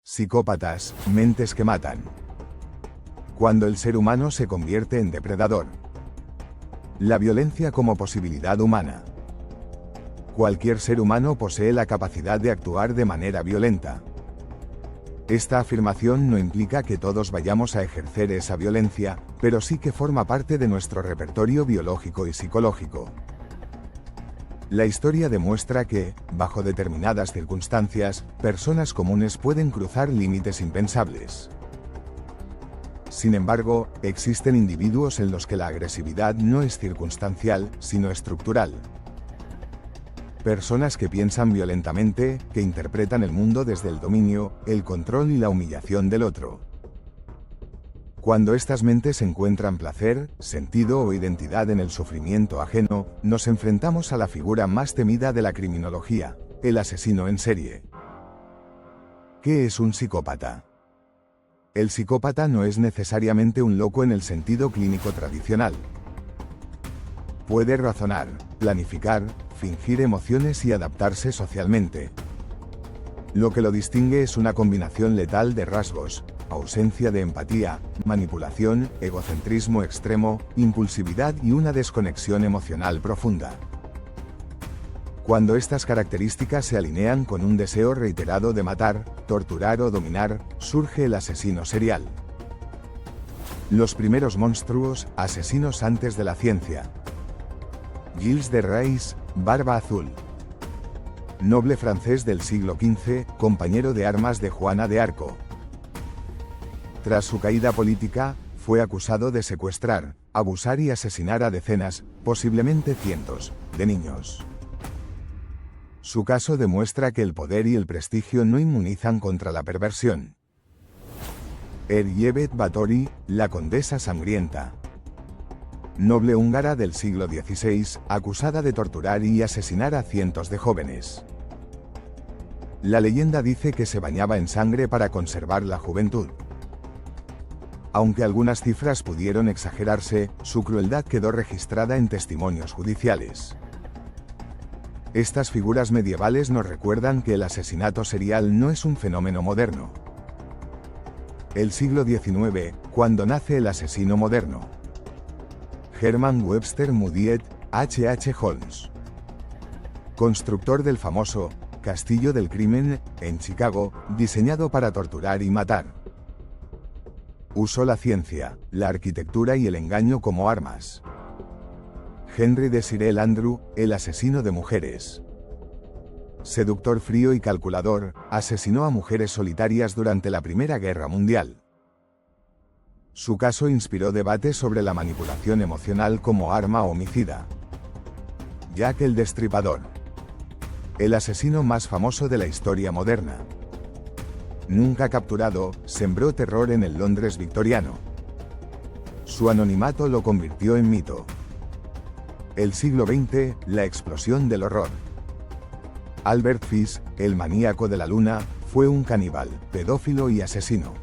Psicópatas, mentes que matan. Cuando el ser humano se convierte en depredador. La violencia como posibilidad humana. Cualquier ser humano posee la capacidad de actuar de manera violenta. Esta afirmación no implica que todos vayamos a ejercer esa violencia, pero sí que forma parte de nuestro repertorio biológico y psicológico. La historia demuestra que, bajo determinadas circunstancias, personas comunes pueden cruzar límites impensables. Sin embargo, existen individuos en los que la agresividad no es circunstancial, sino estructural. Personas que piensan violentamente, que interpretan el mundo desde el dominio, el control y la humillación del otro. Cuando estas mentes encuentran placer, sentido o identidad en el sufrimiento ajeno, nos enfrentamos a la figura más temida de la criminología, el asesino en serie. ¿Qué es un psicópata? El psicópata no es necesariamente un loco en el sentido clínico tradicional. Puede razonar, planificar, fingir emociones y adaptarse socialmente. Lo que lo distingue es una combinación letal de rasgos: ausencia de empatía, manipulación, egocentrismo extremo, impulsividad y una desconexión emocional profunda. Cuando estas características se alinean con un deseo reiterado de matar, torturar o dominar, surge el asesino serial. Los primeros monstruos, asesinos antes de la ciencia. Gilles de Rais, Barba Azul. Noble francés del siglo XV, compañero de armas de Juana de Arco. Tras su caída política, fue acusado de secuestrar, abusar y asesinar a decenas, posiblemente cientos, de niños. Su caso demuestra que el poder y el prestigio no inmunizan contra la perversión. Elizabeth Báthory, la condesa sangrienta. Noble húngara del siglo XVI, acusada de torturar y asesinar a cientos de jóvenes. La leyenda dice que se bañaba en sangre para conservar la juventud. Aunque algunas cifras pudieron exagerarse, su crueldad quedó registrada en testimonios judiciales. Estas figuras medievales nos recuerdan que el asesinato serial no es un fenómeno moderno. El siglo XIX, cuando nace el asesino moderno. Herman Webster Mudiet, H.H. Holmes. Constructor del famoso Castillo del Crimen, en Chicago, diseñado para torturar y matar. Usó la ciencia, la arquitectura y el engaño como armas. Henry Desire Landru, el asesino de mujeres. Seductor frío y calculador, asesinó a mujeres solitarias durante la Primera Guerra Mundial. Su caso inspiró debates sobre la manipulación emocional como arma homicida. Jack el Destripador. El asesino más famoso de la historia moderna. Nunca capturado, sembró terror en el Londres victoriano. Su anonimato lo convirtió en mito. El siglo XX, la explosión del horror. Albert Fish, el maníaco de la luna, fue un caníbal, pedófilo y asesino.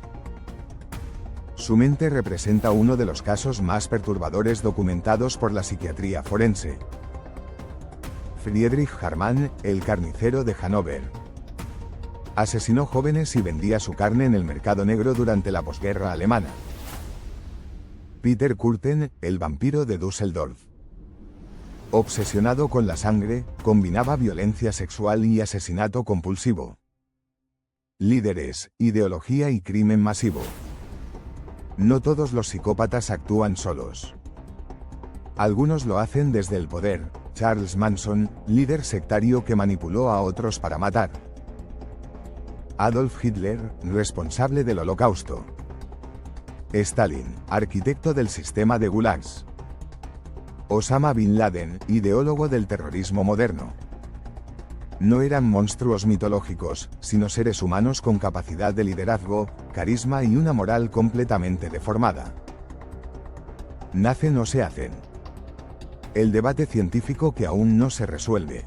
Su mente representa uno de los casos más perturbadores documentados por la psiquiatría forense. Friedrich Hartmann, el carnicero de Hannover. Asesinó jóvenes y vendía su carne en el mercado negro durante la posguerra alemana. Peter Kürten, el vampiro de Düsseldorf. Obsesionado con la sangre, combinaba violencia sexual y asesinato compulsivo. Líderes, ideología y crimen masivo. No todos los psicópatas actúan solos. Algunos lo hacen desde el poder. Charles Manson, líder sectario que manipuló a otros para matar. Adolf Hitler, responsable del Holocausto. Stalin, arquitecto del sistema de gulags. Osama Bin Laden, ideólogo del terrorismo moderno. No eran monstruos mitológicos, sino seres humanos con capacidad de liderazgo, carisma y una moral completamente deformada. ¿Nacen o se hacen? El debate científico que aún no se resuelve.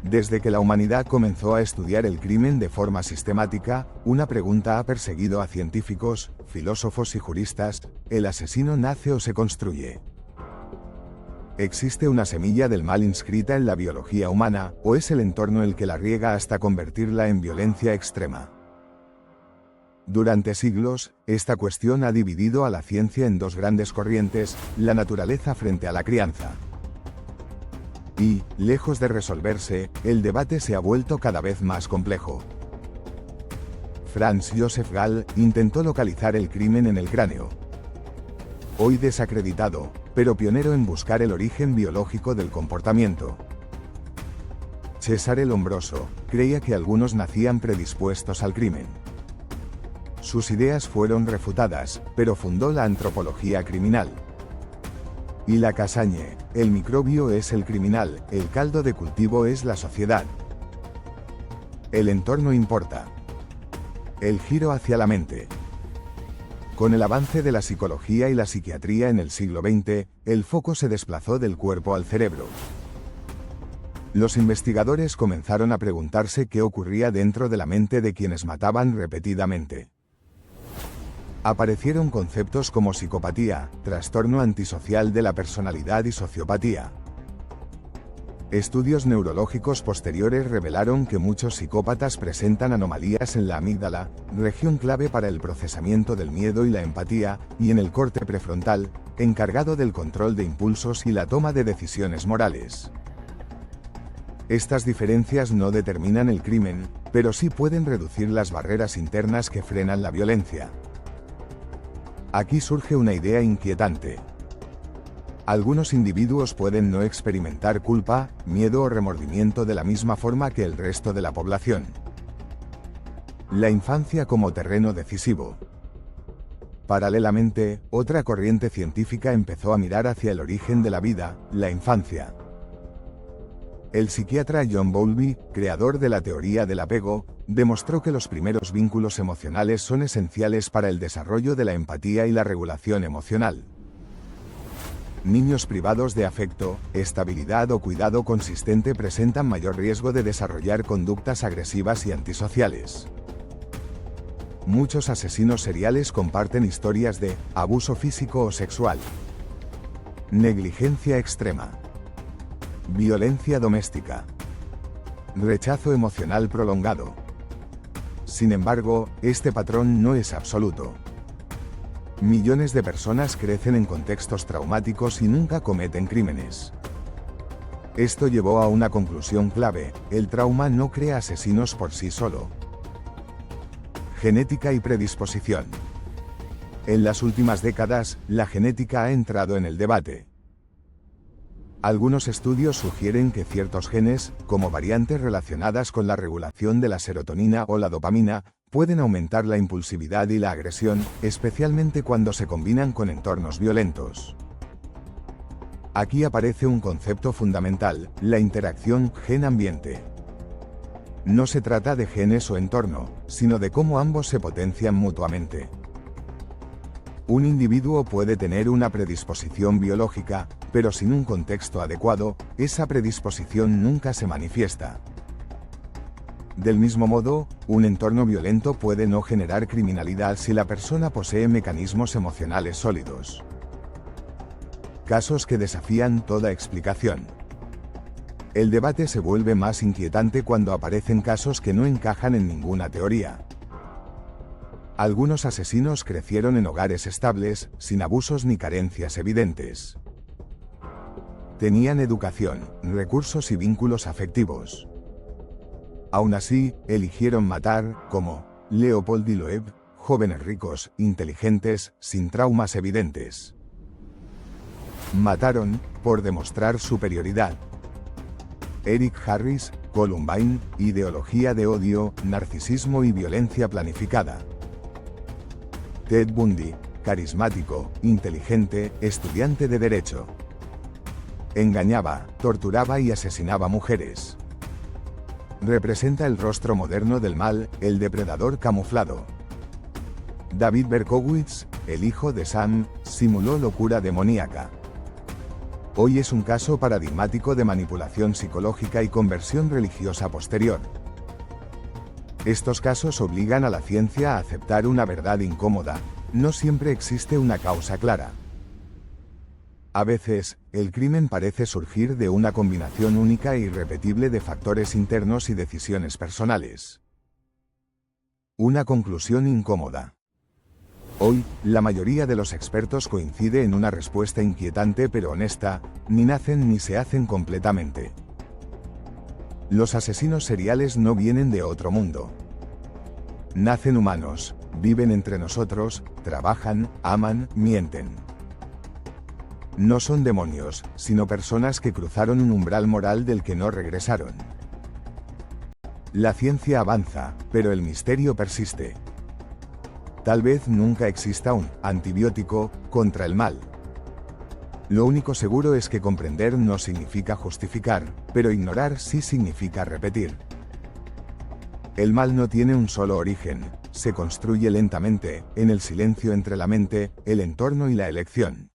Desde que la humanidad comenzó a estudiar el crimen de forma sistemática, una pregunta ha perseguido a científicos, filósofos y juristas: ¿el asesino nace o se construye? ¿Existe una semilla del mal inscrita en la biología humana, o es el entorno el que la riega hasta convertirla en violencia extrema? Durante siglos, esta cuestión ha dividido a la ciencia en dos grandes corrientes, la naturaleza frente a la crianza. Y, lejos de resolverse, el debate se ha vuelto cada vez más complejo. Franz Joseph Gall intentó localizar el crimen en el cráneo. Hoy desacreditado, pero pionero en buscar el origen biológico del comportamiento. Cesare Lombroso creía que algunos nacían predispuestos al crimen. Sus ideas fueron refutadas, pero fundó la antropología criminal. Y la Cassagne, el microbio es el criminal, el caldo de cultivo es la sociedad. El entorno importa. El giro hacia la mente. Con el avance de la psicología y la psiquiatría en el siglo XX, el foco se desplazó del cuerpo al cerebro. Los investigadores comenzaron a preguntarse qué ocurría dentro de la mente de quienes mataban repetidamente. Aparecieron conceptos como psicopatía, trastorno antisocial de la personalidad y sociopatía. Estudios neurológicos posteriores revelaron que muchos psicópatas presentan anomalías en la amígdala, región clave para el procesamiento del miedo y la empatía, y en el corte prefrontal, encargado del control de impulsos y la toma de decisiones morales. Estas diferencias no determinan el crimen, pero sí pueden reducir las barreras internas que frenan la violencia. Aquí surge una idea inquietante. Algunos individuos pueden no experimentar culpa, miedo o remordimiento de la misma forma que el resto de la población. La infancia como terreno decisivo. Paralelamente, otra corriente científica empezó a mirar hacia el origen de la vida, la infancia. El psiquiatra John Bowlby, creador de la teoría del apego, demostró que los primeros vínculos emocionales son esenciales para el desarrollo de la empatía y la regulación emocional. Niños privados de afecto, estabilidad o cuidado consistente presentan mayor riesgo de desarrollar conductas agresivas y antisociales. Muchos asesinos seriales comparten historias de abuso físico o sexual, negligencia extrema, violencia doméstica, rechazo emocional prolongado. Sin embargo, este patrón no es absoluto. Millones de personas crecen en contextos traumáticos y nunca cometen crímenes. Esto llevó a una conclusión clave: el trauma no crea asesinos por sí solo. Genética y predisposición. En las últimas décadas, la genética ha entrado en el debate. Algunos estudios sugieren que ciertos genes, como variantes relacionadas con la regulación de la serotonina o la dopamina, pueden aumentar la impulsividad y la agresión, especialmente cuando se combinan con entornos violentos. Aquí aparece un concepto fundamental: la interacción gen-ambiente. No se trata de genes o entorno, sino de cómo ambos se potencian mutuamente. Un individuo puede tener una predisposición biológica, pero sin un contexto adecuado, esa predisposición nunca se manifiesta. Del mismo modo, un entorno violento puede no generar criminalidad si la persona posee mecanismos emocionales sólidos. Casos que desafían toda explicación. El debate se vuelve más inquietante cuando aparecen casos que no encajan en ninguna teoría. Algunos asesinos crecieron en hogares estables, sin abusos ni carencias evidentes. Tenían educación, recursos y vínculos afectivos. Aún así, eligieron matar, como Leopold y Loeb, jóvenes ricos, inteligentes, sin traumas evidentes. Mataron por demostrar superioridad. Eric Harris, Columbine, ideología de odio, narcisismo y violencia planificada. Ted Bundy, carismático, inteligente, estudiante de derecho. Engañaba, torturaba y asesinaba mujeres. Representa el rostro moderno del mal, el depredador camuflado. David Berkowitz, el hijo de Sam, simuló locura demoníaca. Hoy es un caso paradigmático de manipulación psicológica y conversión religiosa posterior. Estos casos obligan a la ciencia a aceptar una verdad incómoda: no siempre existe una causa clara. A veces, el crimen parece surgir de una combinación única e irrepetible de factores internos y decisiones personales. Una conclusión incómoda. Hoy, la mayoría de los expertos coincide en una respuesta inquietante pero honesta: ni nacen ni se hacen completamente. Los asesinos seriales no vienen de otro mundo. Nacen humanos, viven entre nosotros, trabajan, aman, mienten. No son demonios, sino personas que cruzaron un umbral moral del que no regresaron. La ciencia avanza, pero el misterio persiste. Tal vez nunca exista un antibiótico contra el mal. Lo único seguro es que comprender no significa justificar, pero ignorar sí significa repetir. El mal no tiene un solo origen, se construye lentamente, en el silencio entre la mente, el entorno y la elección.